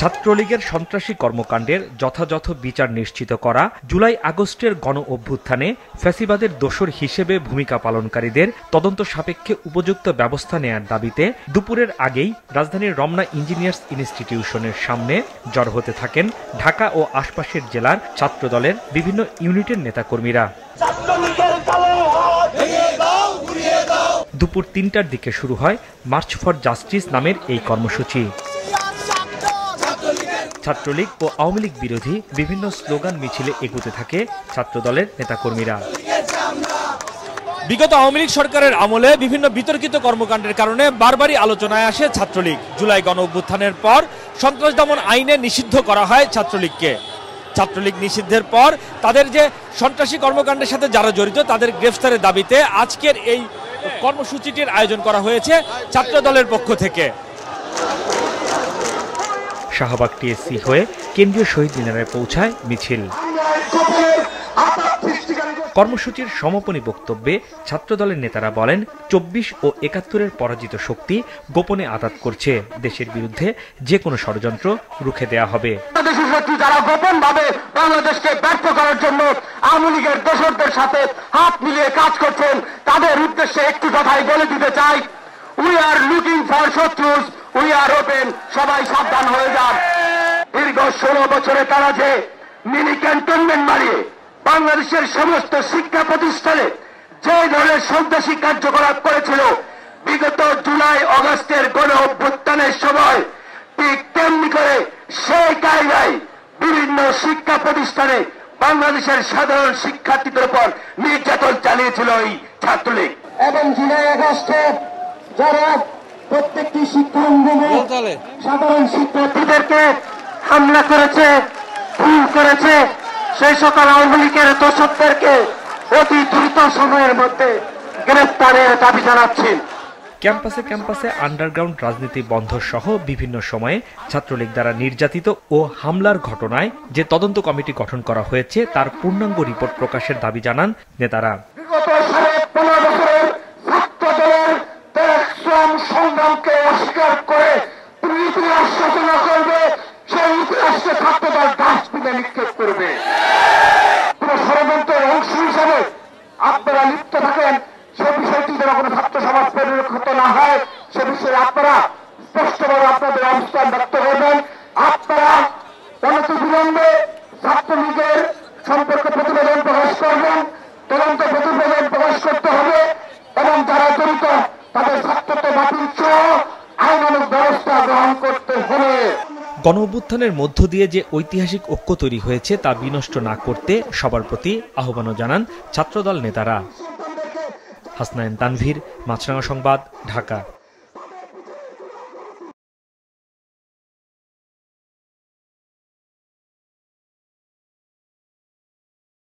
ছাত্রলীগের সন্ত্রাসী কর্মকাণ্ডের যথাযথ বিচার নিশ্চিত করা, জুলাই আগস্টের গণ অভ্যুত্থানে ফ্যাসিবাদের দোসর হিসেবে ভূমিকা পালনকারীদের তদন্ত সাপেক্ষে উপযুক্ত ব্যবস্থা নেয়ার দাবিতে দুপুরের আগেই রাজধানীর রমনা ইঞ্জিনিয়ার্স ইনস্টিটিউশনের সামনে জড়ো হতে থাকেন ঢাকা ও আশপাশের জেলার ছাত্রদলের বিভিন্ন ইউনিটের নেতাকর্মীরা। দুপুর ৩টার দিকে শুরু হয় মার্চ ফর জাস্টিস নামের এই কর্মসূচি। ছাত্রলীগ ও আওয়ামী লীগ বিরোধী বিভিন্ন স্লোগান মিছিলে এগোতে থাকে ছাত্রদলের নেতাকর্মীরা। বিগত আওয়ামী লীগ সরকারের আমলে বিভিন্ন বিতর্কিত কর্মকাণ্ডের কারণে বারবারই আলোচনায় আসে ছাত্রলীগ। জুলাই গণ অভ্যুত্থানের পর সন্ত্রাস দমন আইনে নিষিদ্ধ করা হয় ছাত্রলীগকে। ছাত্রলীগ নিষিদ্ধের পর তাদের যে সন্ত্রাসী কর্মকাণ্ডের সাথে যারা জড়িত তাদের গ্রেফতারের দাবিতে আজকের এই কর্মসূচিটির আয়োজন করা হয়েছে ছাত্রদলের পক্ষ থেকে। শাহবাগ টিএসসি হয়ে কেন্দ্রীয় শহীদ মিনারে পৌঁছায় মিছিল। কর্মসূচির সমাপনী বক্তব্যে ছাত্রদলের নেতারা বলেন, ২৪ ও ৭১-এর পরাজিত শক্তি গোপনে আঘাত করছে। দেশের বিরুদ্ধে যে কোনো ষড়যন্ত্র রুখে দেয়া হবে। যারা গোপনভাবে বাংলাদেশকে ব্যর্থ করার জন্য আওয়ামী লীগের দোসরদের সাথে হাত মিলিয়ে কাজ করছেন, তাদের উদ্দেশ্যে একটি কথাই বলে দিতে চাই, উই আর লুকিং ফর শত্রুস, উই আর ওপেন। সবাই সাবধান হয়ে যান। দীর্ঘ ১৬ বছরে তারা যে মিনি ক্যান্টনমেন্ট মারিয়ে বাংলাদেশের সমস্ত শিক্ষা প্রতিষ্ঠানে যে ধরনের সন্ত্রাসী কার্যকলাপ করেছিল বিগত জুলাই আগস্টের গণ অভ্যুত্থানের সময়, ঠিক তেমনি করে সেই কায়দায় বিভিন্ন শিক্ষা প্রতিষ্ঠানে বাংলাদেশের সাধারণ শিক্ষার্থীদের উপর নির্যাতন চালিয়েছিল এই ছাত্রলীগ। এবং জুলাই আগস্টে যারা প্রত্যেকটি শিক্ষাঙ্গনে সাধারণ শিক্ষার্থীদেরকে হামলা করেছে, খুন করেছে, সেই সকল আওয়ামী লীগের দোষকদেরকে অতি দ্রুত সময়ের মধ্যে গ্রেফতারের দাবি জানাচ্ছি। ক্যাম্পাসে ক্যাম্পাসে আন্ডারগ্রাউন্ড রাজনীতি বন্ধ সহ বিভিন্ন সময়ে ছাত্রলীগ দ্বারা নির্যাতিত ও হামলার ঘটনায় যে তদন্ত কমিটি গঠন করা হয়েছে তার পূর্ণাঙ্গ রিপোর্ট প্রকাশের দাবি জানান নেতারা। বিগত 15 বছরের ছাত্রদলের সংগ্রামকে অস্বীকার করে তুমি ইতিহাস রচনা করবে, সেই ইতিহাসকে ছাত্রদল ডাস্টবিনে নিক্ষেপ করবে। কোন ষড়যন্ত্রের অংশ হিসাবে আপনারা লিপ্ত থাকেন, সে বিষয়টি যেন কোনো ছাত্র সমাজ পরিলক্ষিত না হয়, সে বিষয়ে আপনারা স্পষ্টভাবে আপনাদের অবস্থান ব্যক্ত করবেন। আপনারা অনতিবিলম্বে ছাত্রলীগের সম্পর্কে প্রতিবেদন প্রকাশ করবেন, তদন্ত প্রতিবেদন প্রকাশ করতে হবে এবং যারা জড়িত তাদের ছাত্রত্ব বাতিল সহ আইনানুগ ব্যবস্থা গ্রহণ করতে হবে। গণ অভ্যুত্থানের মধ্য দিয়ে যে ঐতিহাসিক ঐক্য তৈরি হয়েছে তা বিনষ্ট না করতে সবার প্রতি আহ্বানও জানান ছাত্রদল নেতারা। হাসনাইন তানভীর, মাছরাঙা সংবাদ, ঢাকা।